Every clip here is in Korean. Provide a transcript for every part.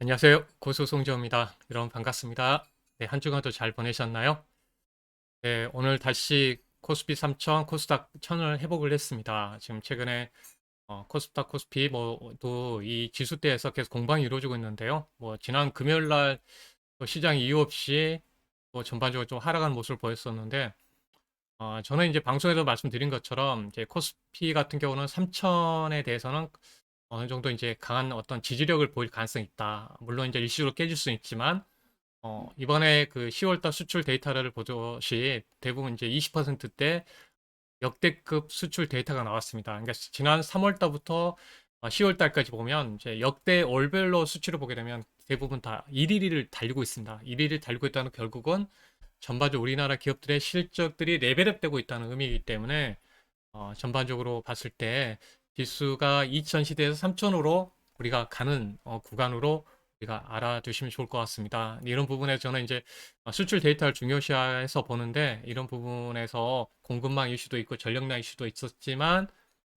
안녕하세요. 고수 송지호입니다. 여러분 반갑습니다. 네, 한 주간도 잘 보내셨나요? 네, 오늘 다시 코스피 3000, 코스닥 1000을 회복을 했습니다. 지금 최근에 코스닥, 코스피 모두 이 지수대에서 계속 공방이 이루어지고 있는데요. 지난 금요일 날 시장이 이유 없이 전반적으로 좀 하락하는 모습을 보였었는데, 저는 이제 방송에서 말씀드린 것처럼 이제 코스피 같은 경우는 3000에 대해서는 어느 정도 이제 강한 어떤 지지력을 보일 가능성이 있다. 물론 이제 일시적으로 깨질 수는 있지만, 이번에 그 10월달 수출 데이터를 보듯이 대부분 이제 20%대 역대급 수출 데이터가 나왔습니다. 그러니까 지난 3월달부터 10월달까지 보면 이제 역대 월별로 수치를 보게 되면 대부분 다 1위를 달리고 있습니다. 1위를 달리고 있다는 결국은 전반적으로 우리나라 기업들의 실적들이 레벨업되고 있다는 의미이기 때문에 전반적으로 봤을 때 지수가 2000 시대에서 3000으로 우리가 가는 구간으로 우리가 알아두시면 좋을 것 같습니다. 이런 부분에서 저는 이제 수출 데이터를 중요시해서 보는데 이런 부분에서 공급망 이슈도 있고 전력난 이슈도 있었지만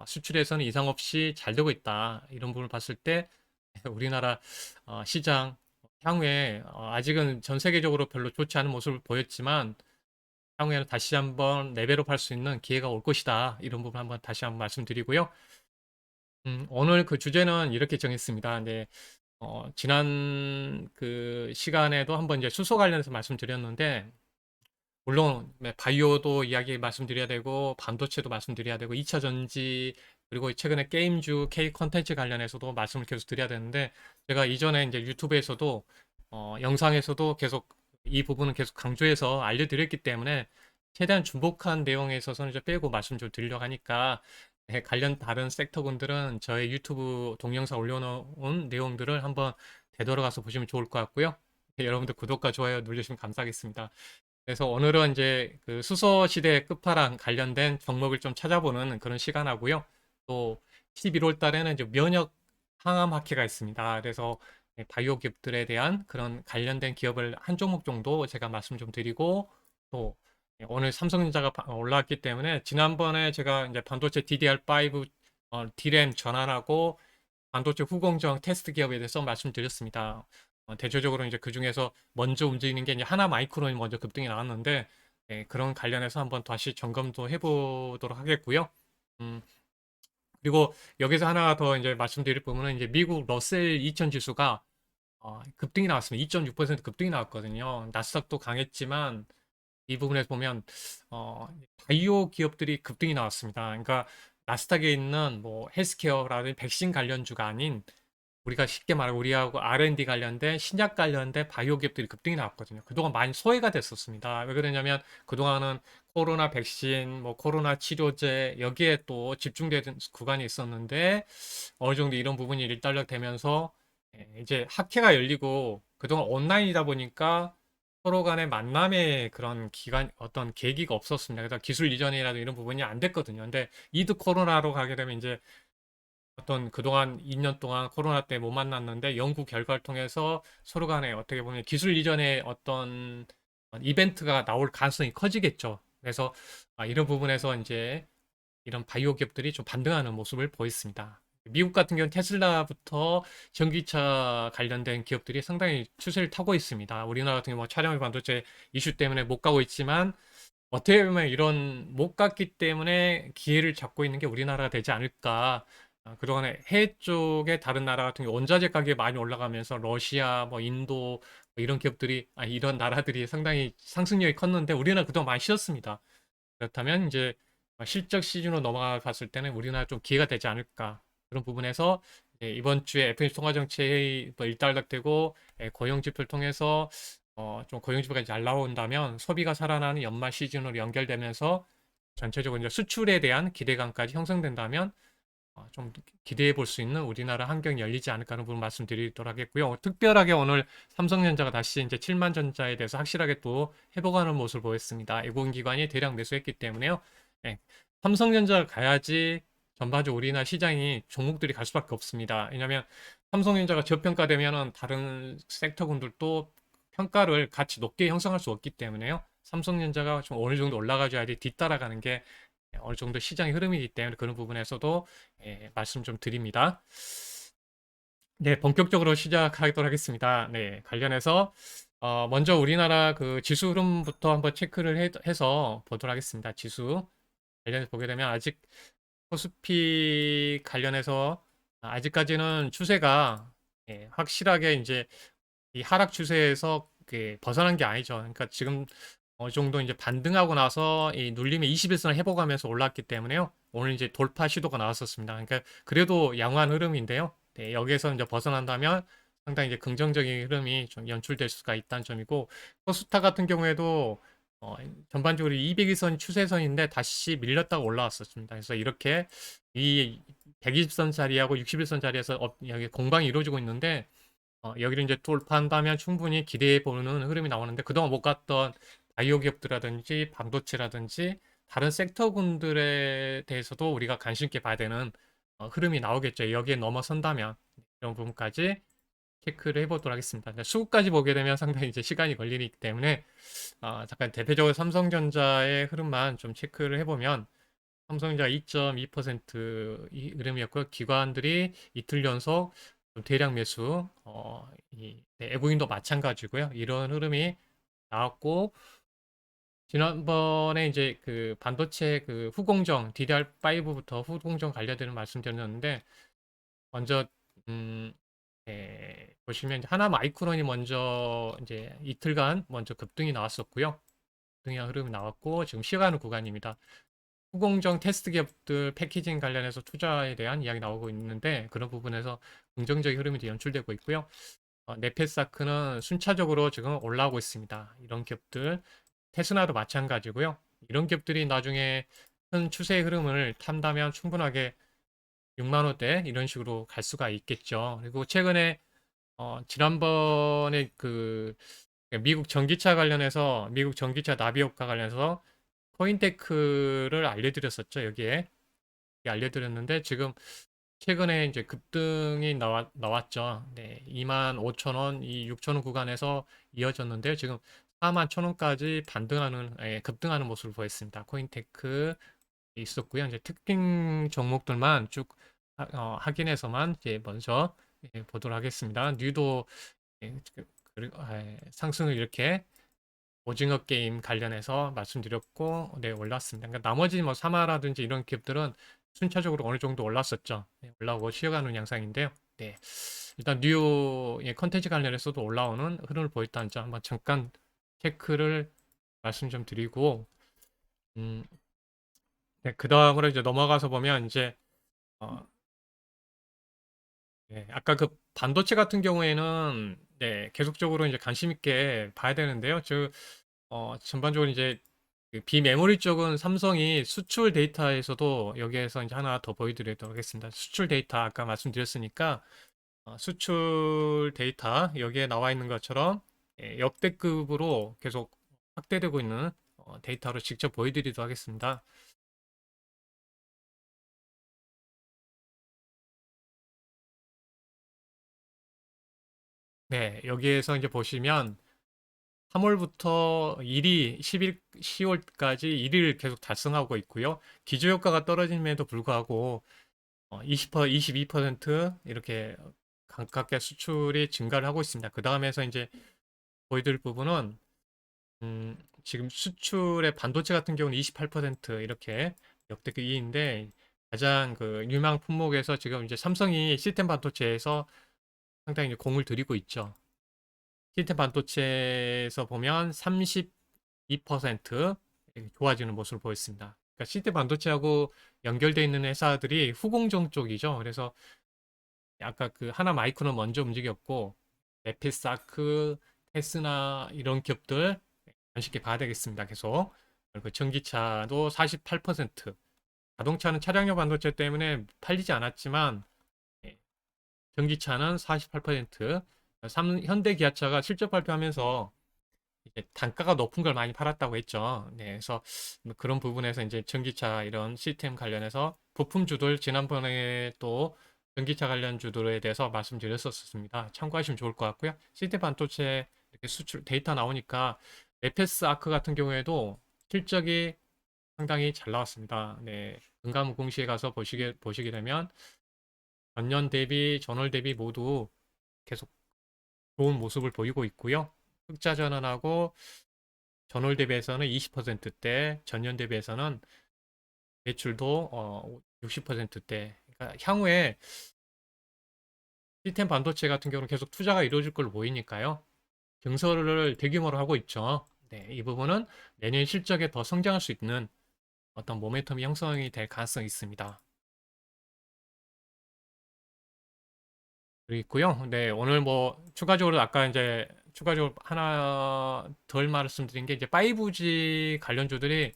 수출에서는 이상 없이 잘 되고 있다. 이런 부분을 봤을 때 우리나라 시장 향후에 아직은 전 세계적으로 별로 좋지 않은 모습을 보였지만 향후에는 다시 한번 레벨업 할 수 있는 기회가 올 것이다. 이런 부분 한번 다시 한번 말씀드리고요. 오늘 그 주제는 이렇게 정했습니다. 네, 지난 그 시간에도 한번 이제 수소 관련해서 말씀드렸는데, 물론 바이오도 이야기 말씀드려야 되고, 반도체도 말씀드려야 되고, 2차 전지, 그리고 최근에 게임주 K 컨텐츠 관련해서도 말씀을 계속 드려야 되는데, 제가 이전에 이제 유튜브에서도, 영상에서도 계속 이 부분은 계속 강조해서 알려드렸기 때문에, 최대한 중복한 내용에 있어서는 이제 빼고 말씀 좀 드리려고 하니까, 네, 관련 다른 섹터분들은 저의 유튜브 동영상 올려놓은 내용들을 한번 되돌아가서 보시면 좋을 것 같고요. 네, 여러분들 구독과 좋아요 눌러주시면 감사하겠습니다. 그래서 오늘은 이제 그 수소 시대 끝판왕 관련된 종목을 좀 찾아보는 그런 시간하고요. 또 11월 달에는 이제 면역 항암 학회가 있습니다. 그래서 바이오 기업들에 대한 그런 관련된 기업을 한 종목 정도 제가 말씀 좀 드리고 또 오늘 삼성전자가 올라왔기 때문에 지난번에 제가 이제 반도체 DDR5 D램 전환하고 반도체 후공정 테스트 기업에 대해서 말씀드렸습니다. 대표적으로 이제 그 중에서 먼저 움직이는 게 이제 하나 마이크론이 먼저 급등이 나왔는데 그런 관련해서 한번 다시 점검도 해보도록 하겠고요. 음, 그리고 여기서 하나 더 이제 말씀드릴 부분은 이제 미국 러셀 2000 지수가 급등이 나왔습니다. 2.6% 급등이 나왔거든요. 나스닥도 강했지만 이 부분에서 보면 어, 바이오 기업들이 급등이 나왔습니다. 그러니까 나스닥에 있는 뭐 헬스케어라든지 백신 관련주가 아닌 우리가 쉽게 말하고 우리하고 R&D 관련된 신약 관련된 바이오 기업들이 급등이 나왔거든요. 그동안 많이 소외가 됐었습니다. 왜 그러냐면 그동안은 코로나 백신, 뭐 코로나 치료제 여기에 또 집중되는 구간이 있었는데 어느 정도 이런 부분이 일단락되면서 이제 학회가 열리고 그동안 온라인이다 보니까 서로 간의 만남의 그런 기간 어떤 계기가 없었습니다. 그래서 기술 이전이라도 이런 부분이 안 됐거든요. 근데 이드 코로나로 가게 되면 이제 어떤 그동안 2년 동안 코로나 때 못 만났는데 연구 결과를 통해서 서로 간에 어떻게 보면 기술 이전의 어떤 이벤트가 나올 가능성이 커지겠죠. 그래서 이런 부분에서 이제 이런 바이오 기업들이 좀 반등하는 모습을 보였습니다. 미국 같은 경우는 테슬라부터 전기차 관련된 기업들이 상당히 추세를 타고 있습니다. 우리나라 같은 경우 뭐 차량 반도체 이슈 때문에 못 가고 있지만 어떻게 보면 이런 못 갔기 때문에 기회를 잡고 있는 게 우리나라가 되지 않을까. 그동안에 해외 쪽에 다른 나라 같은 경우 원자재 가격이 많이 올라가면서 러시아, 뭐 인도 뭐 이런 기업들이 이런 나라들이 상당히 상승력이 컸는데 우리나라 그동안 많이 쉬었습니다. 그렇다면 이제 실적 시즌으로 넘어가 봤을 때는 우리나라 좀 기회가 되지 않을까. 그런 부분에서 이번 주에 FOMC 통화정책이 뭐 일단락되고 고용 지표를 통해서 좀 고용 지표가 잘 나온다면 소비가 살아나는 연말 시즌으로 연결되면서 전체적으로 이제 수출에 대한 기대감까지 형성된다면 좀 기대해 볼 수 있는 우리나라 환경이 열리지 않을까 하는 부분 말씀드리도록 하겠고요. 특별하게 오늘 삼성전자가 다시 이제 7만 전자에 대해서 확실하게 또 회복하는 모습을 보였습니다. 외국인기관이 대량 매수했기 때문에요. 네, 삼성전자가 가야지 전반적으로 우리나라 시장이 종목들이 갈 수밖에 없습니다. 왜냐하면 삼성전자가 저평가되면은 다른 섹터군들도 평가를 같이 높게 형성할 수 없기 때문에요. 삼성전자가 좀 어느 정도 올라가줘야지 뒤따라가는 게 어느 정도 시장의 흐름이기 때문에 그런 부분에서도 말씀 좀 드립니다. 네, 본격적으로 시작하도록 하겠습니다. 네, 관련해서 먼저 우리나라 그 지수 흐름부터 한번 체크를 해서 보도록 하겠습니다. 지수 관련해서 보게 되면 아직 코스피 관련해서 아직까지는 추세가 확실하게 이제 이 하락 추세에서 벗어난 게 아니죠. 그러니까 지금 어느 정도 이제 반등하고 나서 이 눌림의 21선을 회복하면서 올랐기 때문에요. 오늘 이제 돌파 시도가 나왔었습니다. 그러니까 그래도 양호한 흐름인데요. 네, 여기에서 이제 벗어난다면 상당히 이제 긍정적인 흐름이 좀 연출될 수가 있다는 점이고, 코스타 같은 경우에도 어, 전반적으로 200일선 추세선인데 다시 밀렸다가 올라왔었습니다. 그래서 이렇게 이 120선 자리하고 60일선 자리에서 여기 공방이 이루어지고 있는데, 여기를 이제 돌파한다면 충분히 기대해 보는 흐름이 나오는데, 그동안 못 갔던 바이오 기업들이라든지 반도체라든지 다른 섹터군들에 대해서도 우리가 관심 있게 봐야 되는 흐름이 나오겠죠. 여기에 넘어선다면 이런 부분까지 체크를 해보도록 하겠습니다. 수급까지 보게 되면 상당히 이제 시간이 걸리기 때문에 잠깐 대표적으로 삼성전자의 흐름만 좀 체크를 해보면, 삼성전자 2.2% 이 흐름이었고요. 기관들이 이틀 연속 좀 대량 매수, 외국인도 마찬가지고요. 이런 흐름이 나왔고, 지난번에 이제 그 반도체 그 후공정 DDR5부터 후공정 관련되는 말씀드렸는데, 먼저 보시면 이제 하나 마이크론이 먼저 이제 이틀간 먼저 급등이 나왔었고요. 급등의 흐름이 나왔고 지금 쉬어가는 구간입니다. 후공정 테스트 기업들 패키징 관련해서 투자에 대한 이야기 나오고 있는데, 그런 부분에서 긍정적인 흐름이 연출되고 있고요. 네페사크는 순차적으로 지금 올라오고 있습니다. 이런 기업들, 테스나도 마찬가지고요. 이런 기업들이 나중에 큰 추세의 흐름을 탄다면 충분하게 6만 원대 이런 식으로 갈 수가 있겠죠. 그리고 최근에 지난번에 그 미국 전기차 관련해서, 미국 전기차 나비 효과 관련해서 코인테크를 알려드렸었죠. 여기에 알려드렸는데 지금 최근에 이제 급등이 나왔죠. 네, 2만 5천 원, 이 6천 원 구간에서 이어졌는데요. 지금 4만 1천 원까지 반등하는, 급등하는 모습을 보였습니다. 코인테크 있었고요. 이제 특징 종목들만 쭉 확인해서만 이제 먼저 보도록 하겠습니다. 뉴도 그리고 상승을 이렇게 오징어 게임 관련해서 말씀드렸고, 네, 올랐습니다. 그러니까 나머지 뭐 사마라든지 이런 기업들은 순차적으로 어느 정도 올랐었죠. 네, 올라오고 쉬어가는 양상인데요. 네, 일단 뉴 컨텐츠 관련해서도 올라오는 흐름을 보였다는 점 한번 잠깐 체크를 말씀 좀 드리고, 음, 네, 그 다음으로 이제 넘어가서 보면 이제 어, 네, 아까 그 반도체 같은 경우에는 네, 계속적으로 이제 관심 있게 봐야 되는데요. 전반적으로 이제 그 비메모리 쪽은 삼성이 수출 데이터에서도 여기에서 이제 하나 더 보여드리도록 하겠습니다. 수출 데이터 아까 말씀드렸으니까 수출 데이터 여기에 나와 있는 것처럼 역대급으로 계속 확대되고 있는 데이터로 직접 보여드리도록 하겠습니다. 네, 여기에서 이제 보시면 3월부터 1위, 10일, 10월까지 1위를 계속 달성하고 있고요. 기저효과가 떨어짐에도 불구하고 20%, 22% 이렇게 가깝게 수출이 증가를 하고 있습니다. 그 다음에서 이제 보여드릴 부분은 지금 수출의 반도체 같은 경우는 28% 이렇게 역대급 2위인데, 가장 그 유망 품목에서 지금 이제 삼성이 시스템 반도체에서 상당히 이제 공을 들이고 있죠. 시스템 반도체에서 보면 32% 좋아지는 모습을 보였습니다. 그러니까 시스템 반도체하고 연결되어 있는 회사들이 후공정 쪽이죠. 그래서 아까 그 하나 마이크론 먼저 움직였고, 에피스타크, 테스나 이런 기업들 관심 있게 봐야 되겠습니다. 계속. 그리고 전기차도 48%. 자동차는 차량용 반도체 때문에 팔리지 않았지만 예, 전기차는 48%. 현대 기아차가 실적 발표하면서 이제 단가가 높은 걸 많이 팔았다고 했죠. 네, 그래서 뭐 그런 부분에서 이제 전기차 이런 시스템 관련해서 부품주들 지난번에 또 전기차 관련 주들에 대해서 말씀드렸었습니다. 참고하시면 좋을 것 같고요. 시스템 반도체 이렇게 수출 데이터 나오니까 에페스 아크 같은 경우에도 실적이 상당히 잘 나왔습니다. 네, 금감원 공시에 가서 보시게 되면 전년 대비, 전월 대비 모두 계속 좋은 모습을 보이고 있고요. 흑자 전환하고 전월 대비해서는 20%대, 전년 대비해서는 매출도 60%대. 그러니까 향후에 시스템 반도체 같은 경우는 계속 투자가 이루어질 걸로 보이니까요. 증설을 대규모로 하고 있죠. 네, 이 부분은 내년 실적에 더 성장할 수 있는 어떤 모멘텀이 형성이 될 가능성이 있습니다. 그리고 있고요. 네, 오늘 뭐 추가적으로 아까 이제 추가적으로 하나 덜 말씀드린 게 이제 5G 관련주들이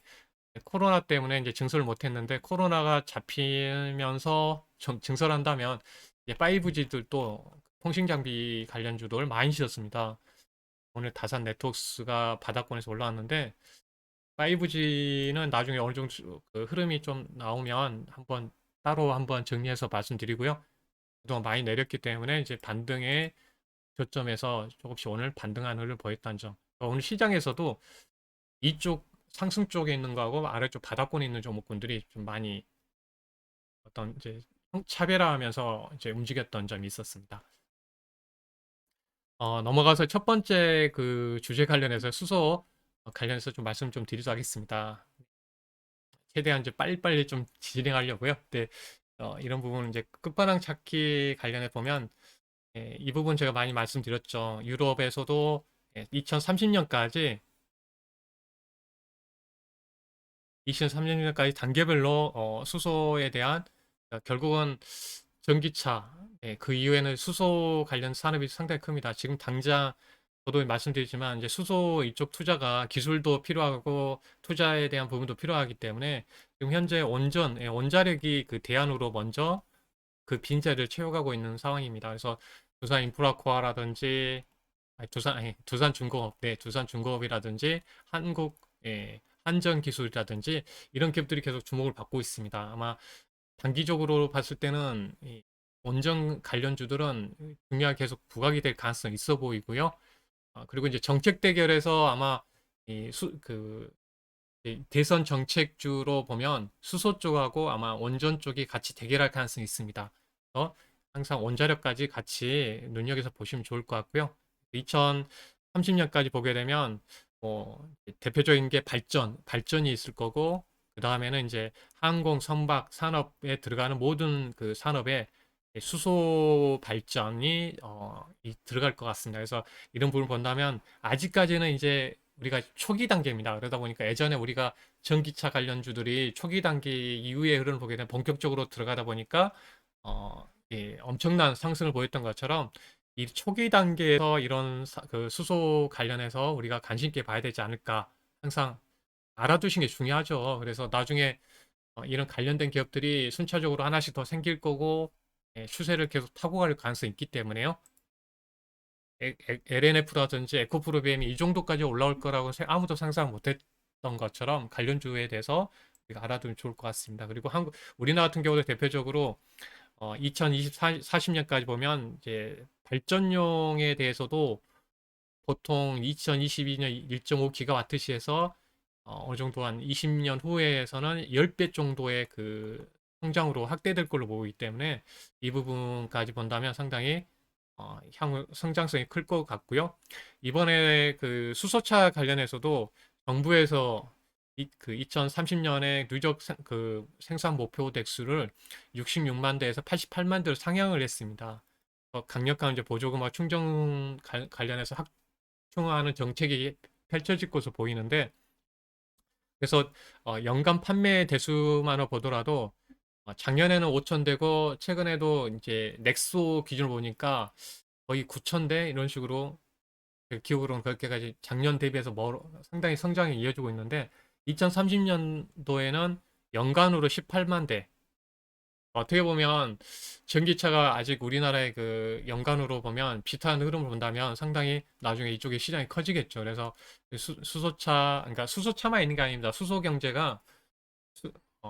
코로나 때문에 이제 증설을 못 했는데 코로나가 잡히면서 증설한다면 이제 5G들도 통신 장비 관련주들 많이 실었습니다. 오늘 다산 네트워크스가 바닥권에서 올라왔는데 5G는 나중에 어느 정도 그 흐름이 좀 나오면 한번 따로 한번 정리해서 말씀드리고요. 그동안 많이 내렸기 때문에 이제 반등의 저점에서 조금씩 오늘 반등하는 흐름을 보였다는 점. 오늘 시장에서도 이쪽 상승 쪽에 있는 거하고 아래쪽 바닥권에 있는 종목군들이 좀 많이 어떤 이제 차별화하면서 이제 움직였던 점이 있었습니다. 넘어가서 첫 번째 그 주제 관련해서 수소 관련해서 좀 말씀 좀 드리도록 하겠습니다. 최대한 이제 빨리빨리 좀 진행하려고요. 근데 이런 부분은 이제 끝판왕 찾기 관련해 보면 이 부분 제가 많이 말씀드렸죠. 유럽에서도 2030년까지 2030년까지 단계별로 수소에 대한 결국은 전기차 그 이후에는 수소 관련 산업이 상당히 큽니다. 지금 당장 저도 말씀드리지만 이제 수소 이쪽 투자가 기술도 필요하고 투자에 대한 부분도 필요하기 때문에 지금 현재 원자력이 그 대안으로 먼저 그 빈자리를 채워가고 있는 상황입니다. 그래서 두산 인프라코아라든지 두산중공업, 네, 두산중공업이라든지 한전기술이라든지 이런 기업들이 계속 주목을 받고 있습니다. 아마 단기적으로 봤을 때는 이 원전 관련주들은 중요하게 계속 부각이 될 가능성이 있어 보이고요. 그리고 이제 정책 대결에서 아마 이 대선 정책주로 보면 수소 쪽하고 아마 원전 쪽이 같이 대결할 가능성이 있습니다. 그래서 항상 원자력까지 같이 눈여겨서 보시면 좋을 것 같고요. 2030년까지 보게 되면 뭐 대표적인 게 발전이 있을 거고 그 다음에는 이제 항공, 선박 산업에 들어가는 모든 그 산업에 수소 발전이 들어갈 것 같습니다. 그래서 이런 부분을 본다면 아직까지는 이제 우리가 초기 단계입니다. 그러다 보니까 예전에 우리가 전기차 관련주들이 초기 단계 이후의 흐름을 보게 되면 본격적으로 들어가다 보니까 엄청난 상승을 보였던 것처럼 이 초기 단계에서 이런 그 수소 관련해서 우리가 관심 있게 봐야 되지 않을까 항상 알아두시는 게 중요하죠. 그래서 나중에 이런 관련된 기업들이 순차적으로 하나씩 더 생길 거고 추세를 계속 타고 갈 가능성이 있기 때문에요. LNF라든지 에코프로비엠이 이 정도까지 올라올 거라고 아무도 상상 못했던 것처럼 관련주에 대해서 우리가 알아두면 좋을 것 같습니다. 그리고 우리나라 같은 경우도 대표적으로 2024, 40년까지 보면 이제 발전용에 대해서도 보통 2022년 1.5기가와트시에서 어느 정도 한 20년 후에서는 10배 정도의 그 성장으로 확대될 걸로 보이기 때문에 이 부분까지 본다면 상당히 향후 성장성이 클 것 같고요. 이번에 그 수소차 관련해서도 정부에서 그 2030년에 누적 그 생산 목표 대수를 66만 대에서 88만 대로 상향을 했습니다. 강력한 이제 보조금과 충전 관련해서 확충하는 정책이 펼쳐질 것으로 보이는데 그래서 연간 판매 대수만을 보더라도 작년에는 5천 대고 최근에도 이제 넥소 기준을 보니까 거의 9천 대 이런 식으로 기록으로는 그렇게까지 작년 대비해서 상당히 성장이 이어지고 있는데 2030년도에는 연간으로 18만 대. 어떻게 보면 전기차가 아직 우리나라의 그 연간으로 보면 비슷한 흐름을 본다면 상당히 나중에 이쪽에 시장이 커지겠죠. 그래서 수소차, 그러니까 수소차만 있는 게 아닙니다. 수소 경제가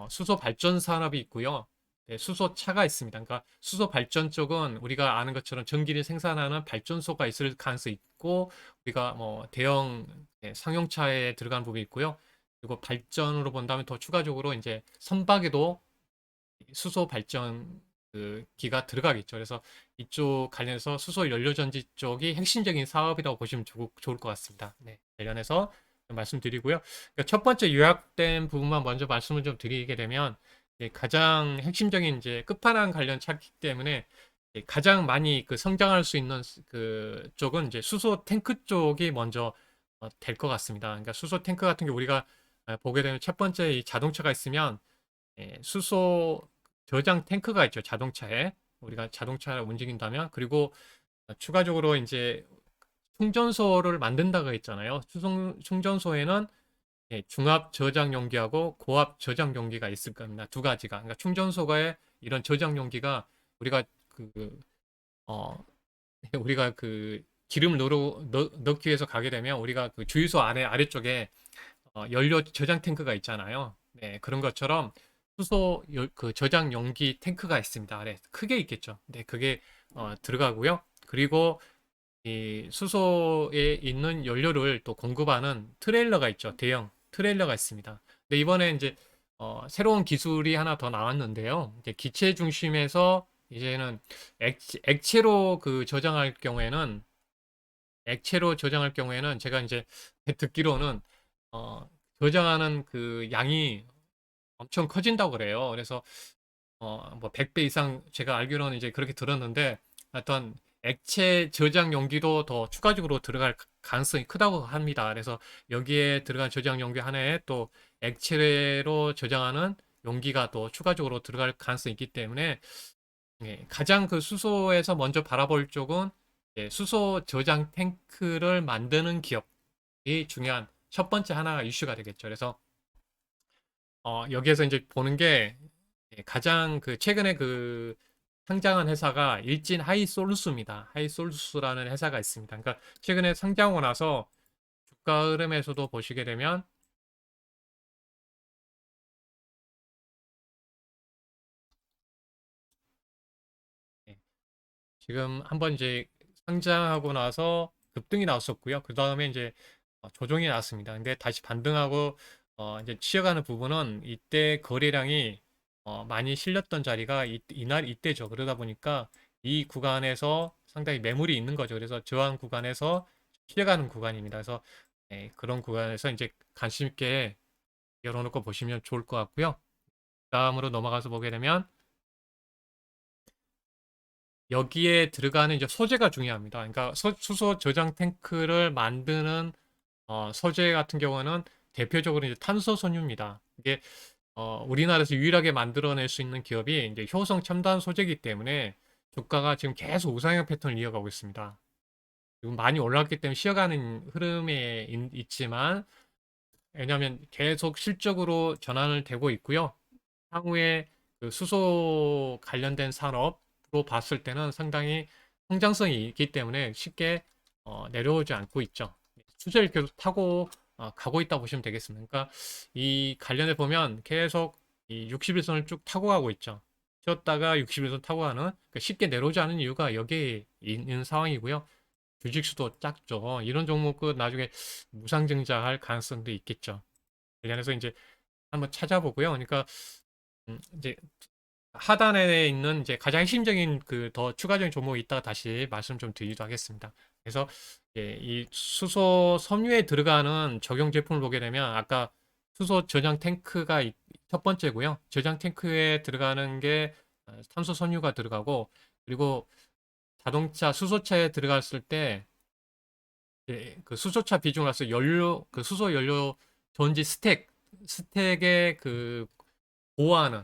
수소 발전 산업이 있고요. 네, 수소차가 있습니다. 그러니까 수소 발전 쪽은 우리가 아는 것처럼 전기를 생산하는 발전소가 있을 가능성이 있고 우리가 뭐 대형 상용차에 들어간 부분이 있고요. 그리고 발전으로 본다면 더 추가적으로 이제 선박에도 수소 발전 그 기가 들어가겠죠. 그래서 이쪽 관련해서 수소 연료 전지 쪽이 핵심적인 사업이라고 보시면 좋을 것 같습니다. 네, 관련해서 좀 말씀드리고요. 그러니까 첫 번째 요약된 부분만 먼저 말씀을 좀 드리게 되면 가장 핵심적인 이제 끝판왕 관련 차기 때문에 가장 많이 그 성장할 수 있는 그 쪽은 이제 수소 탱크 쪽이 먼저 될 것 같습니다. 그러니까 수소 탱크 같은 게 우리가 보게 되면 첫 번째 이 자동차가 있으면 수소 저장 탱크가 있죠. 자동차에 우리가 자동차를 움직인다면 그리고 추가적으로 이제 충전소를 만든다고 했잖아요. 충전소에는 중압 저장 용기하고 고압 저장 용기가 있을 겁니다. 두 가지가. 그러니까 충전소가의 이런 저장 용기가 우리가 어, 우리가 그 기름을 넣기 위해서 가게 되면 우리가 그 주유소 아래쪽에 연료 저장 탱크가 있잖아요. 네, 그런 것처럼 그 저장 용기 탱크가 있습니다. 네, 크게 있겠죠. 네, 그게 들어가고요. 그리고 이 수소에 있는 연료를 또 공급하는 트레일러가 있죠. 대형 트레일러가 있습니다. 근데 이번에 이제 새로운 기술이 하나 더 나왔는데요. 이제 기체 중심에서 이제는 액체로 그 저장할 경우에는 제가 이제 듣기로는 저장하는 그 양이 엄청 커진다고 그래요. 그래서 뭐 100배 이상 제가 알기로는 이제 그렇게 들었는데 어떤 액체 저장 용기도 더 추가적으로 들어갈 가능성이 크다고 합니다. 그래서 여기에 들어간 저장 용기 하나에 또 액체로 저장하는 용기가 또 추가적으로 들어갈 가능성이 있기 때문에 가장 그 수소에서 먼저 바라볼 쪽은 수소 저장 탱크를 만드는 기업이 중요한 첫 번째 하나가 이슈가 되겠죠. 그래서 여기에서 이제 보는 게 가장 그 최근에 그 상장한 회사가 일진 하이솔루스입니다. 하이솔루스라는 회사가 있습니다. 그러니까 최근에 상장하고 나서 주가 흐름에서도 보시게 되면 예, 지금 한번 이제 상장하고 나서 급등이 나왔었고요. 그 다음에 이제 조정이 나왔습니다. 근데 다시 반등하고 이제 치어가는 부분은 이때 거래량이 많이 실렸던 자리가 이날 이때죠. 그러다 보니까 이 구간에서 상당히 매물이 있는 거죠. 그래서 저항 구간에서 치어가는 구간입니다. 그래서 그런 구간에서 이제 관심 있게 열어놓고 보시면 좋을 것 같고요. 다음으로 넘어가서 보게 되면 여기에 들어가는 이제 소재가 중요합니다. 그러니까 수소 저장 탱크를 만드는 소재 같은 경우는 대표적으로 이제 탄소 섬유입니다. 이게 우리나라에서 유일하게 만들어낼 수 있는 기업이 이제 효성 첨단 소재이기 때문에 주가가 지금 계속 우상향 패턴을 이어가고 있습니다. 지금 많이 올랐기 때문에 쉬어가는 흐름에 있지만 왜냐하면 계속 실적으로 전환을 되고 있고요. 향후에 그 수소 관련된 산업으로 봤을 때는 상당히 성장성이 있기 때문에 쉽게 내려오지 않고 있죠. 추세를 계속 타고 가고 있다 보시면 되겠습니다. 그러니까 이 관련해 보면 계속 이 61선을 쭉 타고 가고 있죠. 쉬었다가 61선 타고 가는 그러니까 쉽게 내려오지 않은 이유가 여기에 있는 상황이고요. 주식수도 작죠. 이런 종목은 나중에 무상증자할 가능성도 있겠죠. 관련해서 이제 한번 찾아보고요. 그러니까 이제 하단에 있는 이제 가장 핵심적인 그 더 추가적인 종목이 있다가 다시 말씀 좀 드리도록 하겠습니다. 그래서 이 수소 섬유에 들어가는 적용 제품을 보게 되면 아까 수소 저장 탱크가 첫 번째고요. 저장 탱크에 들어가는 게 탄소 섬유가 들어가고 그리고 자동차 수소차에 들어갔을 때 그 수소차 비중으로서 그 수소 연료 전지 스택의 그 보호하는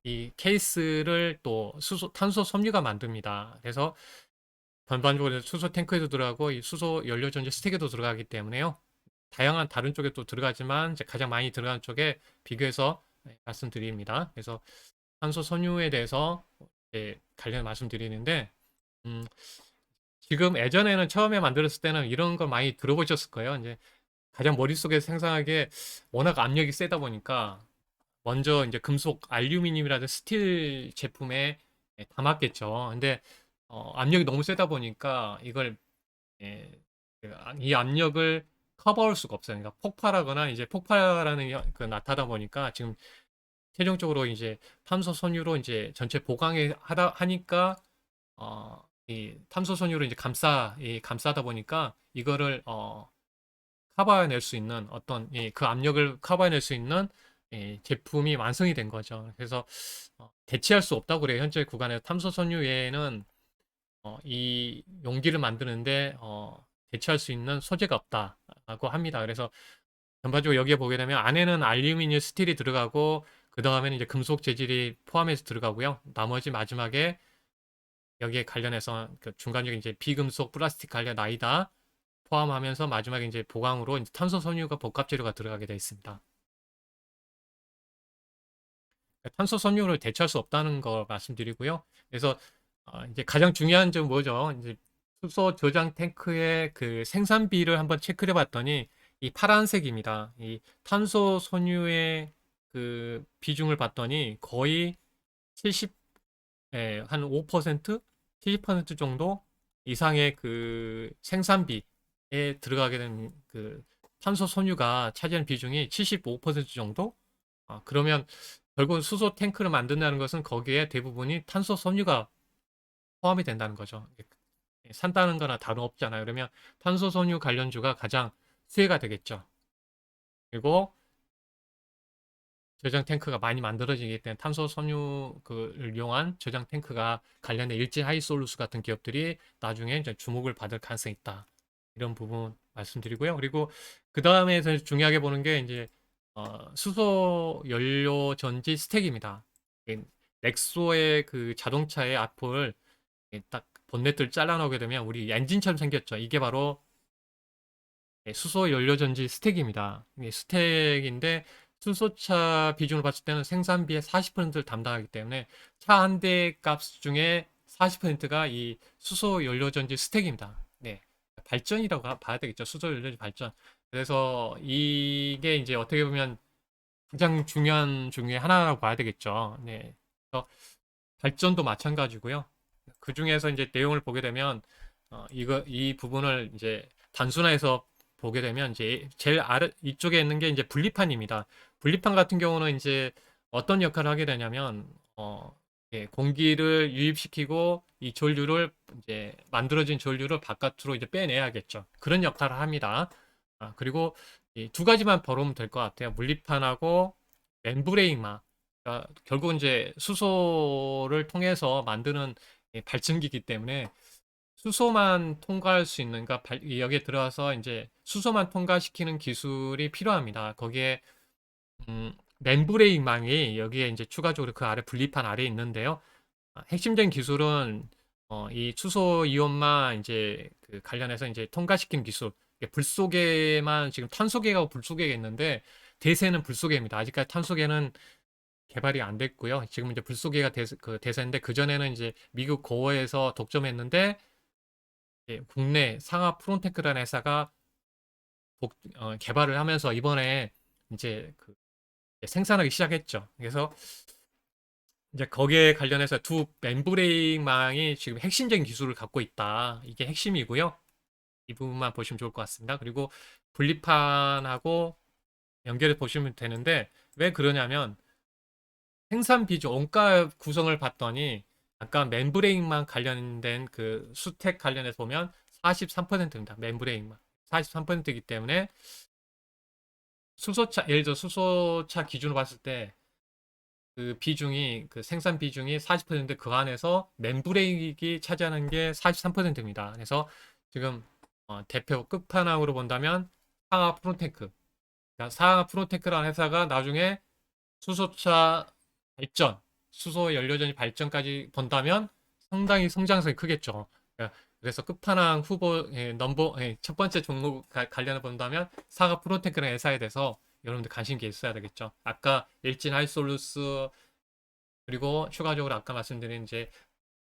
이 케이스를 또 탄소 섬유가 만듭니다. 그래서 전반적으로 수소 탱크에도 들어가고 이 수소 연료 전지 스택에도 들어가기 때문에요. 다양한 다른 쪽에 또 들어가지만 이제 가장 많이 들어가는 쪽에 비교해서 말씀드립니다. 그래서 탄소 섬유에 대해서 관련 말씀드리는데 음, 지금 예전에는 처음에 만들었을 때는 이런 걸 많이 들어보셨을 거예요. 이제 가장 머릿속에 생생하게 워낙 압력이 세다 보니까 먼저 이제 금속 알루미늄이라든 스틸 제품에 담았겠죠. 근데 압력이 너무 세다 보니까 이걸 예, 이 압력을 커버할 수가 없어요. 그러니까 폭발하거나 이제 폭발하는 그 나타나다 보니까 지금 최종적으로 이제 탄소 섬유로 이제 전체 보강에 하다 하니까 이 탄소 섬유로 이제 감싸다 보니까 이거를 커버해낼 수 있는 어떤 그 압력을 커버해낼 수 있는 제품이 완성이 된 거죠. 그래서 대체할 수 없다고 그래요. 현재 구간에서 탄소 섬유 외에는 이 용기를 만드는데 대체할 수 있는 소재가 없다라고 합니다. 그래서 전반적으로 여기에 보게 되면 안에는 알루미늄 스틸이 들어가고 그 다음에는 이제 금속 재질이 포함해서 들어가고요. 나머지 마지막에 여기에 관련해서 그 중간적인 이제 비금속 플라스틱 관련 아이다 포함하면서 마지막에 이제 보강으로 이제 탄소 섬유가 복합 재료가 들어가게 되어 있습니다. 탄소 섬유를 대체할 수 없다는 거 말씀드리고요. 그래서 이제 가장 중요한 점 뭐죠? 이제 수소 저장 탱크의 그 생산비를 한번 체크해 봤더니 이 파란색입니다. 이 탄소 섬유의 그 비중을 봤더니 거의 70, 한 5%, 70% 정도 이상의 그 생산비에 들어가게 된 그 탄소 섬유가 차지하는 비중이 75% 정도? 그러면 결국은 수소 탱크를 만든다는 것은 거기에 대부분이 탄소 섬유가 포함이 된다는 거죠. 산다는 거나 다름없잖아요. 그러면 탄소 섬유 관련주가 가장 수혜가 되겠죠. 그리고 저장 탱크가 많이 만들어지기 때문에 탄소 섬유를 이용한 저장 탱크가 관련된 일제 하이솔루스 같은 기업들이 나중에 이제 주목을 받을 가능성이 있다. 이런 부분 말씀드리고요. 그리고 그 다음에 중요하게 보는 게 이제 수소 연료 전지 스택입니다. 넥소의 그 자동차의 앞을 딱 본네트를 잘라놓게 되면 우리 엔진처럼 생겼죠. 이게 바로 수소 연료 전지 스택입니다. 이게 스택인데 수소차 비중을 봤을 때는 생산비의 40%를 담당하기 때문에 차 한 대 값 중에 40%가 이 수소 연료 전지 스택입니다. 네. 발전이라고 봐야 되겠죠. 수소 연료 전지 발전. 그래서 이게 이제 어떻게 보면 가장 중요한 중에 하나라고 봐야 되겠죠. 네. 그래서 발전도 마찬가지고요. 그 중에서 이제 내용을 보게 되면 이 부분을 이제 단순화해서 보게 되면 이제 제일 아래 이쪽에 있는 게 이제 분리판입니다. 분리판 같은 경우는 이제 어떤 역할을 하게 되냐면 공기를 유입시키고 이 전류를 이제 만들어진 전류를 바깥으로 이제 빼내야겠죠. 그런 역할을 합니다. 그리고 이 두 가지만 벌으면 될 것 같아요. 물리판하고 멤브레인만. 그러니까 결국 이제 수소를 통해서 만드는 발전기이기 때문에 수소만 통과할 수 있는, 그러니까 여기에 들어와서 이제 수소만 통과시키는 기술이 필요합니다. 거기에 멤브레인망이 여기에 이제 추가적으로 그 아래 분리판 아래에 있는데요. 핵심적인 기술은 이 수소 이온만 이제 그 관련해서 이제 통과시키는 기술. 불 속에만 지금 탄소계하고 불 속계가 있는데 대세는 불 속계입니다. 아직까지 탄소계는 개발이 안 됐고요. 지금 이제 불 속계가 대세인데 그 전에는 이제 미국 고어에서 독점했는데 국내 상하 프론테크라는 회사가 개발을 하면서 이번에 이제 생산하기 시작했죠. 그래서 이제 거기에 관련해서 두 멤브레인망이 지금 핵심적인 기술을 갖고 있다. 이게 핵심이고요. 이 부분만 보시면 좋을 것 같습니다. 그리고 분리판하고 연결해 보시면 되는데 왜 그러냐면 생산 비중, 원가 구성을 봤더니 아까 멤브레인만 관련된 그 수택 관련해서 보면 43%입니다. 멤브레인만 43%이기 때문에 수소차, 예를 들어 수소차 기준으로 봤을 때 그 비중이 그 생산 비중이 40%인데 그 안에서 멤브레인이 차지하는 게 43%입니다. 그래서 지금 대표 끝판왕으로 본다면 상하 프론테크. 그러니까 상하 프론테크라는 회사가 나중에 수소차 발전, 수소 연료전지 발전까지 본다면 상당히 성장성이 크겠죠. 그래서 끝판왕 후보 첫 번째 종목 관련해 본다면 사과 프로테크라는 회사에 대해서 여러분들 관심 있게 있어야 되겠죠. 아까 일진 하이솔루스 그리고 추가적으로 아까 말씀드린 이제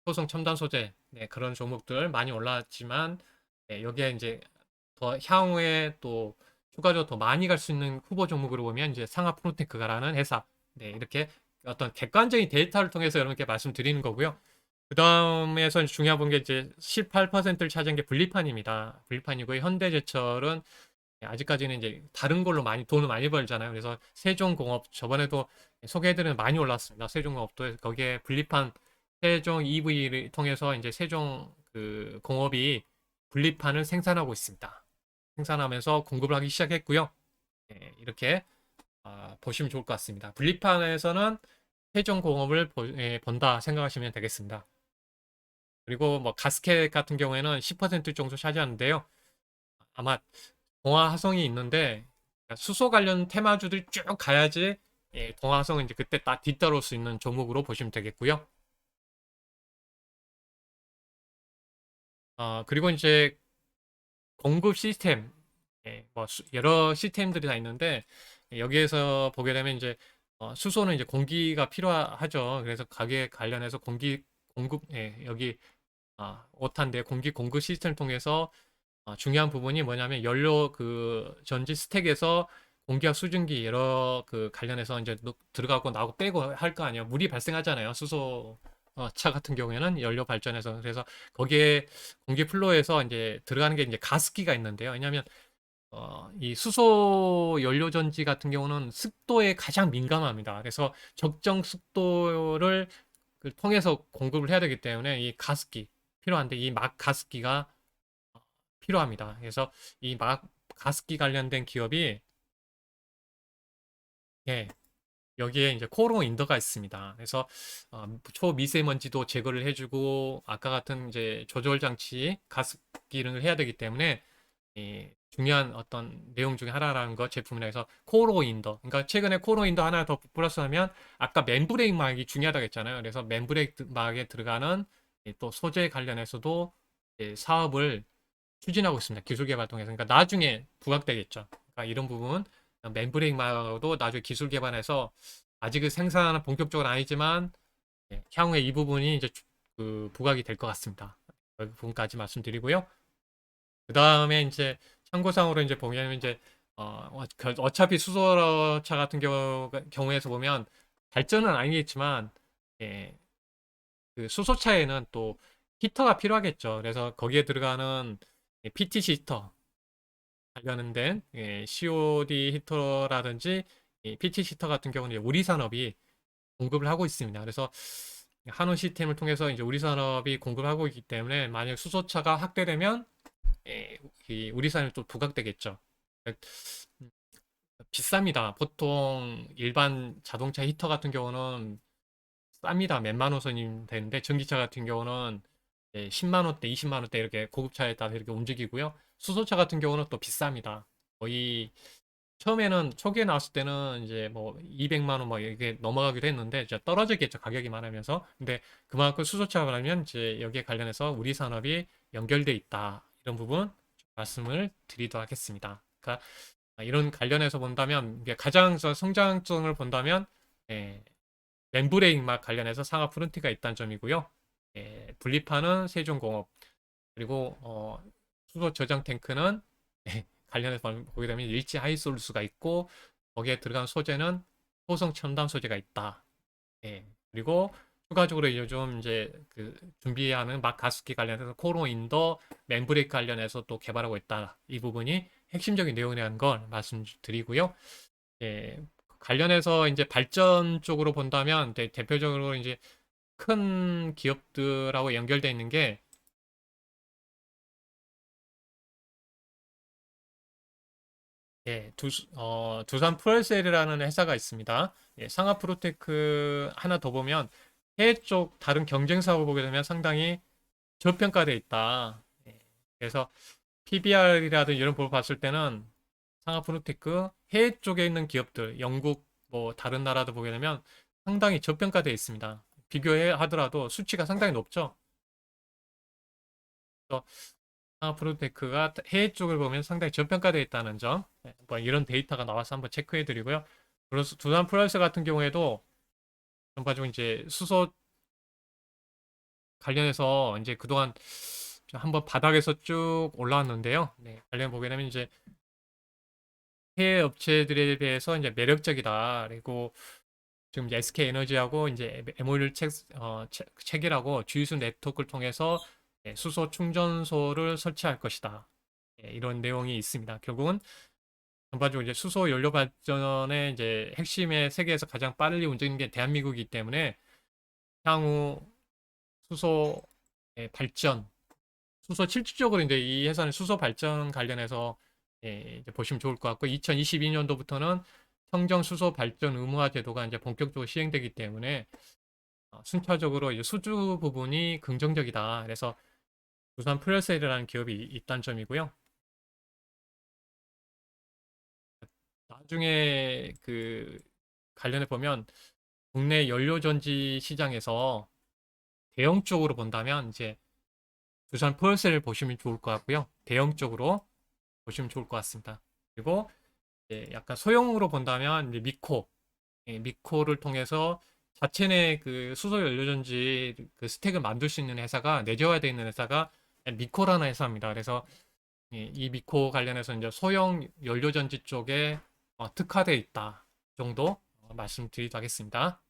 소성 첨단 소재 그런 종목들 많이 올라왔지만 여기에 이제 더 향후에 또 추가적으로 더 많이 갈 수 있는 후보 종목으로 보면 이제 상하 프로테크가라는 회사 이렇게 어떤 객관적인 데이터를 통해서 여러분께 말씀드리는 거고요. 그 다음에서 중요한 게 이제 18%를 차지한 게 분리판입니다. 분리판이고 현대제철은 아직까지는 이제 다른 걸로 많이 돈을 많이 벌잖아요. 그래서 세종공업 저번에도 소개해드린 많이 올랐습니다. 세종공업도 거기에 분립한 세종 EV를 통해서 이제 세종 그 공업이 분립판을 생산하고 있습니다. 생산하면서 공급을 하기 시작했고요. 이렇게 보시면 좋을 것 같습니다. 분립판에서는 세종공업을 본다 생각하시면 되겠습니다. 그리고 뭐 가스켓 같은 경우에는 10% 정도 차지하는데요. 아마 동화화성이 있는데 수소 관련 테마주들이 쭉 가야지 동화화성은 이제 그때 딱 뒤따라올 수 있는 종목으로 보시면 되겠고요. 그리고 이제 공급 시스템, 뭐 여러 시스템들이 다 있는데 여기에서 보게 되면 이제 수소는 이제 공기가 필요하죠. 그래서 가게 관련해서 공기 공급, 여기 5탄대 공기 공급 시스템을 통해서 중요한 부분이 뭐냐면 연료 그 전지 스택에서 공기압 수증기 여러 그 관련해서 이제 들어가고 나오고 빼고 할 거 아니에요. 물이 발생하잖아요. 수소 차 같은 경우에는 연료 발전해서 그래서 거기에 공기 플로우에서 이제 들어가는 게 이제 가습기가 있는데요. 왜냐하면 이 수소 연료 전지 같은 경우는 습도에 가장 민감합니다. 그래서 적정 습도를 통해서 공급을 해야 되기 때문에 이 가습기 필요한데 이 막 가습기가 필요합니다. 그래서 이 막 가습기 관련된 기업이 예, 여기에 이제 코로 인더가 있습니다. 그래서 초미세먼지도 제거를 해주고 아까 같은 이제 조절 장치 가습기를 해야 되기 때문에 중요한 어떤 내용 중에 하나라는 거 제품이라 해서 코로 인더. 그러니까 최근에 코로 인더 하나 더 플러스하면 아까 맨브레이크 막이 중요하다고 했잖아요. 그래서 맨브레이크 막에 들어가는 또 소재 관련해서도 사업을 추진하고 있습니다. 기술 개발 통해서. 그러니까 나중에 부각되겠죠. 그러니까 이런 부분 멤브레인마도 나중에 기술 개발해서 아직은 생산은 본격적으로 아니지만 향후에 이 부분이 이제 그 부각이 될 것 같습니다. 그 부분까지 말씀드리고요. 그 다음에 이제 참고상으로 이제 보면 이제 어차피 수소차 같은 경우에서 보면 발전은 아니겠지만 그 수소차에는 또 히터가 필요하겠죠. 그래서 거기에 들어가는 PTC 히터 관련된 COD 히터라든지 PTC 히터 같은 경우는 우리 산업이 공급을 하고 있습니다. 그래서 한원 시스템을 통해서 이제 우리 산업이 공급을 하고 있기 때문에 만약 수소차가 확대되면 이 우리 산업이 또 부각되겠죠. 음, 비쌉니다. 보통 일반 자동차 히터 같은 경우는 쌉니다. 몇만 원 선이 되는데 전기차 같은 경우는 10만 원대, 20만 원대 이렇게 고급차에 따라 이렇게 움직이고요. 수소차 같은 경우는 또 비쌉니다. 거의 처음에는 초기에 나왔을 때는 이제 뭐 200만 원 막 이렇게 넘어가기도 했는데 이제 떨어지겠죠. 가격이 많으면서. 근데 그만큼 수소차가 라면 이제 여기에 관련해서 우리 산업이 연결돼 있다. 이런 부분 말씀을 드리도록 하겠습니다. 그러니까 이런 관련해서 본다면 이게 가장 성장성을 본다면 예, 멤브레인막 관련해서 상하 프론트가 있다는 점이고요. 분리판은 세종공업 그리고 수소 저장 탱크는 관련해서 보게 되면 일지 하이솔루스가 있고 거기에 들어간 소재는 호성 첨단 소재가 있다. 그리고 추가적으로 요즘 이제 그 준비하는 막 가습기 관련해서 코로 인더 멤브레이크 관련해서 또 개발하고 있다. 이 부분이 핵심적인 내용이라는 걸 말씀드리고요. 예, 관련해서 이제 발전 쪽으로 본다면 대표적으로 이제 큰 기업들하고 연결되어 있는 게 두산 프로셀이라는 회사가 있습니다. 상하 프로테크 하나 더 보면 해외 쪽 다른 경쟁사하고 보게 되면 상당히 저평가되어 있다. 그래서 PBR이라든 이런 걸 봤을 때는 상하 프로테크 해외 쪽에 있는 기업들, 영국 뭐 다른 나라도 보게 되면 상당히 저평가되어 있습니다. 비교해 하더라도 수치가 상당히 높죠. 그래서 프로테크가 해외 쪽을 보면 상당히 저평가되어 있다는 점, 뭐 이런 데이터가 나와서 한번 체크해 드리고요. 그래서 두산 플러스 같은 경우에도 전반적으로 이제 수소 관련해서 이제 그동안 한번 바닥에서 쭉 올라왔는데요. 관련 보게 되면 이제 해외 업체들에 비해서 이제 매력적이다. 그리고 지금 이제 SK 에너지하고 이제 MOU를 체결하고 주유소 네트워크를 통해서 수소 충전소를 설치할 것이다. 이런 내용이 있습니다. 결국은 전반적으로 이제 수소 연료 발전의 이제 핵심의 세계에서 가장 빠르게 움직이는 게 대한민국이기 때문에 향후 수소의 발전, 수소 실질적으로 이제 이 회사는 수소 발전 관련해서 이제 보시면 좋을 것 같고 2022년도부터는 청정 수소 발전 의무화 제도가 이제 본격적으로 시행되기 때문에 순차적으로 이제 수주 부분이 긍정적이다. 그래서 두산 플레셀이라는 기업이 있다는 점이고요. 나중에 그 관련해 보면 국내 연료전지 시장에서 대형 쪽으로 본다면 이제 두산 포열셀을 보시면 좋을 것 같고요. 대형 쪽으로 보시면 좋을 것 같습니다. 그리고 이제 약간 소형으로 본다면 이제 미코를 통해서 자체 내 그 수소 연료전지 그 스택을 만들 수 있는 회사가 내재화되어 있는 회사가 미코라는 회사입니다. 그래서 이 미코 관련해서 이제 소형 연료전지 쪽에 특화되어 있다 정도 말씀드리도록 하겠습니다.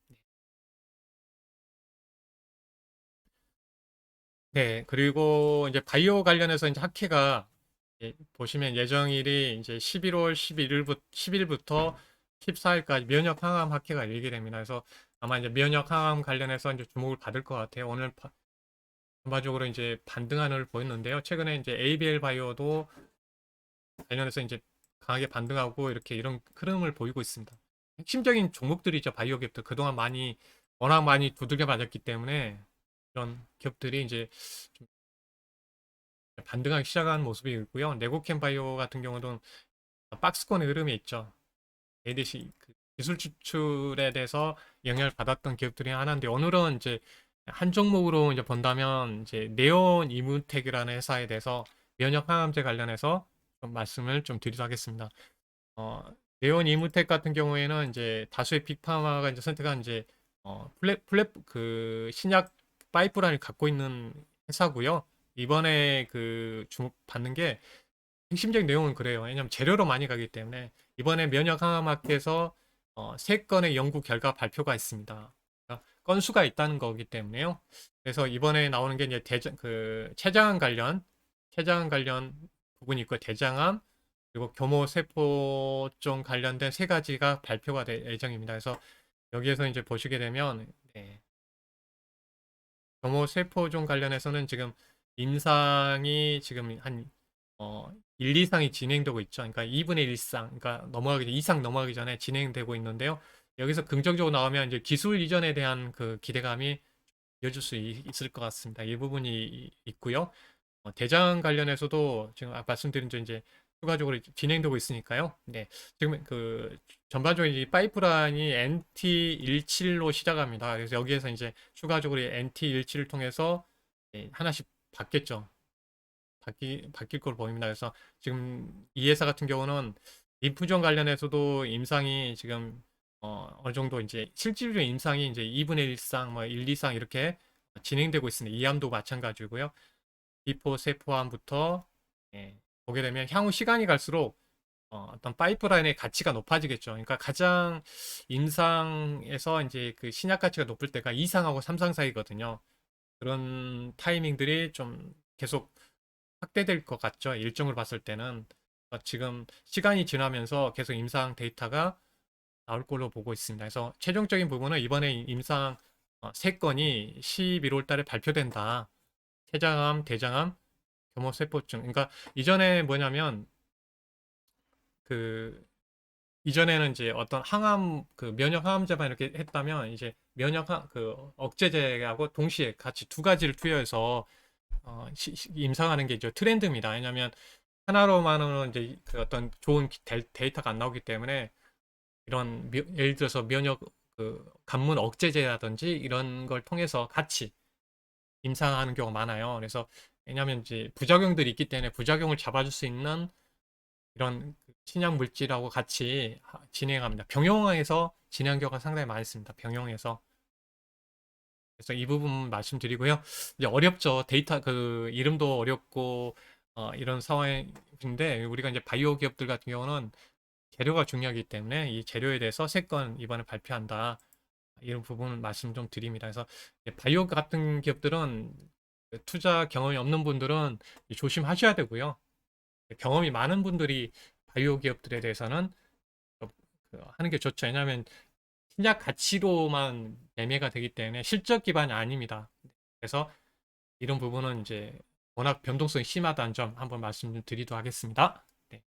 네, 그리고 이제 바이오 관련해서 이제 학회가 보시면 예정일이 이제 11월 11일부터 14일까지 면역 항암 학회가 열리게 됩니다. 그래서 아마 이제 면역 항암 관련해서 이제 주목을 받을 것 같아요. 오늘 전반적으로 이제 반등한을 보였는데요. 최근에 이제 ABL 바이오도 관련해서 이제 강하게 반등하고 이렇게 이런 흐름을 보이고 있습니다. 핵심적인 종목들이죠. 바이오 기업들 그동안 워낙 많이 두들겨 맞았기 때문에 이런 기업들이 이제 좀 반등하기 시작한 모습이 있고요. 네고캠 바이오 같은 경우도 박스권의 흐름이 있죠. ADC 기술 추출에 대해서 영향을 받았던 기업들이 하나인데 오늘은 이제 한 종목으로 이제 본다면 이제 네온 이문텍이라는 회사에 대해서 면역 항암제 관련해서 좀 말씀을 좀 드리도록 하겠습니다. 어, 네온 이문텍 같은 경우에는 이제 다수의 빅파마가 이제 선택한 이제 그 신약 파이프라인을 갖고 있는 회사고요. 이번에 그 주목받는 게 핵심적인 내용은 그래요. 왜냐하면 재료로 많이 가기 때문에 이번에 면역 항암학회에서 세 건의 연구 결과 발표가 있습니다. 그러니까 건수가 있다는 거기 때문에요. 그래서 이번에 나오는 게 이제 췌장암 관련 부분이 있고 대장암 그리고 교모세포종 관련된 세 가지가 발표가 될 예정입니다. 그래서 여기에서 이제 보시게 되면 교모세포종 관련해서는 지금 임상이 지금 한 1, 2상이 진행되고 있죠. 그러니까 2분의 1상, 그러니까 2상 넘어가기 전에 진행되고 있는데요. 여기서 긍정적으로 나오면 이제 기술 이전에 대한 그 기대감이 이어질 수 있을 것 같습니다. 이 부분이 있고요. 대장 관련해서도 지금 아까 말씀드린 저 이제 추가적으로 진행되고 있으니까요. 네, 지금 그 전반적으로 이 파이프라인이 NT17로 시작합니다. 그래서 여기에서 이제 추가적으로 NT17을 통해서 하나씩 받겠죠. 바뀔 걸 보입니다. 그래서 지금 이 회사 같은 경우는 인프전 관련해서도 임상이 지금 어느 정도 이제 실질적인 임상이 이제 2분의 1상, 뭐 1, 2상 이렇게 진행되고 있습니다. 이암도 마찬가지고요. 비포 세포암부터 보게 되면 향후 시간이 갈수록 떤 파이프라인의 가치가 높아지겠죠. 그러니까 가장 임상에서 이제 그 신약 가치가 높을 때가 2상하고 3상 사이거든요. 그런 타이밍들이 좀 계속 확대될 것 같죠. 일정을 봤을 때는 지금 시간이 지나면서 계속 임상 데이터가 나올 걸로 보고 있습니다. 그래서 최종적인 부분은 이번에 임상 3건이 11월 달에 발표된다. 췌장암, 대장암, 교모세포증. 그러니까 이전에 뭐냐면 그 이전에는 이제 어떤 항암 그 면역 항암제만 이렇게 했다면 이제 그 억제제하고 동시에 같이 두 가지를 투여해서 임상하는 게 이제 트렌드입니다. 왜냐하면 하나로만은 이제 그 어떤 좋은 데이터가 안 나오기 때문에 이런 예를 들어서 면역 그 관문 억제제라든지 이런 걸 통해서 같이 임상하는 경우가 많아요. 그래서 왜냐하면 이제 부작용들이 있기 때문에 부작용을 잡아줄 수 있는 이런 신약 물질하고 같이 진행합니다. 병용에서 진행 경우가 상당히 많습니다. 병용에서. 그래서 이 부분 말씀드리고요. 이제 어렵죠. 데이터 그 이름도 어렵고 이런 상황인데 우리가 이제 바이오 기업들 같은 경우는 재료가 중요하기 때문에 이 재료에 대해서 세 건 이번에 발표한다. 이런 부분 말씀 좀 드립니다. 그래서 바이오 같은 기업들은 투자 경험이 없는 분들은 조심하셔야 되고요. 경험이 많은 분들이 바이오 기업들에 대해서는 하는 게 좋죠. 왜냐하면 신약 가치로만 매매가 되기 때문에 실적 기반이 아닙니다. 그래서 이런 부분은 이제 워낙 변동성이 심하다는 점 한번 말씀드리도록 하겠습니다. 네.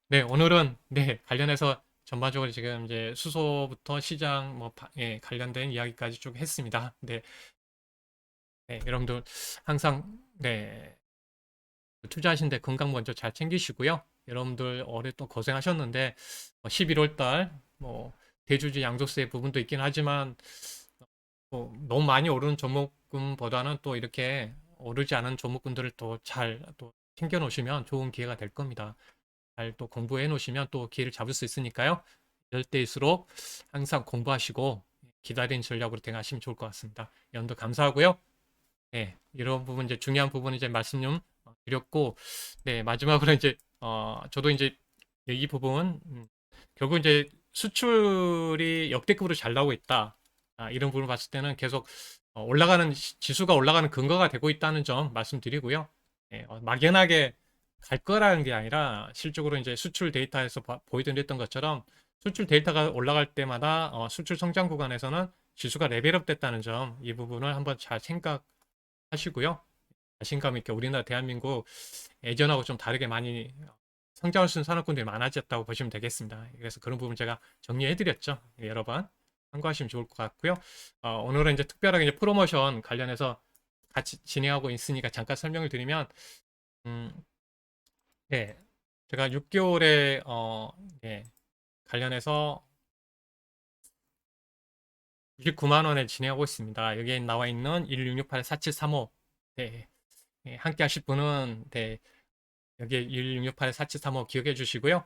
네, 오늘은 네, 관련해서 전반적으로 지금 이제 수소부터 시장 예, 관련된 이야기까지 쭉 했습니다. 네, 네, 여러분들 항상 네, 투자하시는데 건강 먼저 잘 챙기시고요. 여러분들 올해 또 고생하셨는데 11월 달뭐 대주주 양도세 부분도 있긴 하지만 너무 많이 오르는 종목군보다는 또 이렇게 오르지 않은 종목군들을 또 잘 또 챙겨 놓으시면 좋은 기회가 될 겁니다. 잘 또 공부해 놓으시면 또 기회를 잡을 수 있으니까요. 이럴 때일수록 항상 공부하시고 기다리는 전략으로 대응하시면 좋을 것 같습니다. 여러분들 감사하고요. 네, 이런 부분 이제 중요한 부분 이제 말씀 좀 드렸고, 네, 마지막으로 이제 저도 이제 이 부분 결국 이제 수출이 역대급으로 잘 나오고 있다. 이런 부분을 봤을 때는 계속 올라가는 지수가 올라가는 근거가 되고 있다는 점 말씀드리고요. 예, 막연하게 갈 거라는 게 아니라 실적으로 이제 수출 데이터에서 보여드렸던 것처럼 수출 데이터가 올라갈 때마다 수출 성장 구간에서는 지수가 레벨업 됐다는 점, 이 부분을 한번 잘 생각하시고요. 자신감 있게 우리나라 대한민국 예전하고 좀 다르게 많이 성장할 수 있는 산업군들이 많아졌다고 보시면 되겠습니다. 그래서 그런 부분 제가 정리해드렸죠. 여러 번 참고하시면 좋을 것 같고요. 오늘은 이제 특별하게 이제 프로모션 관련해서 같이 진행하고 있으니까 잠깐 설명을 드리면, 음, 네, 제가 6개월에 네, 관련해서 99만 원에 진행하고 있습니다. 여기에 나와 있는 1668-4735, 네, 함께 하실 분은 네, 여기에 1668-4735 기억해 주시고요.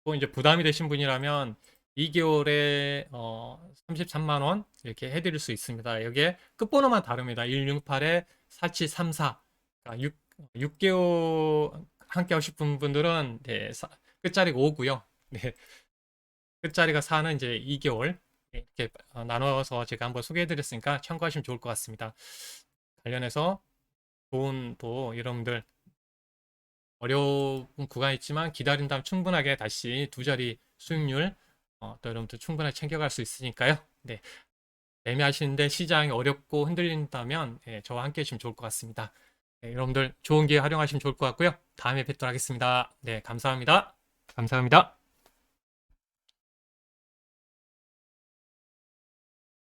또 이제 부담이 되신 분이라면 2개월에 33만 원 이렇게 해드릴 수 있습니다. 여기에 끝번호만 다릅니다. 1668에 4734. 그러니까 6개월 함께 하실 분들은 네, 끝자리가 5고요. 네, 끝자리가 4는 이제 2개월 이렇게 나눠서 제가 한번 소개해 드렸으니까 참고하시면 좋을 것 같습니다. 관련해서 좋은 또 여러분들 어려운 구간이 있지만 기다린다면 충분하게 다시 두 자리 수익률 또 여러분들 충분하게 챙겨갈 수 있으니까요. 네, 매매하시는데 시장이 어렵고 흔들린다면 저와 함께 하시면 좋을 것 같습니다. 네, 여러분들 좋은 기회 활용하시면 좋을 것 같고요. 다음에 뵙도록 하겠습니다. 네, 감사합니다. 감사합니다.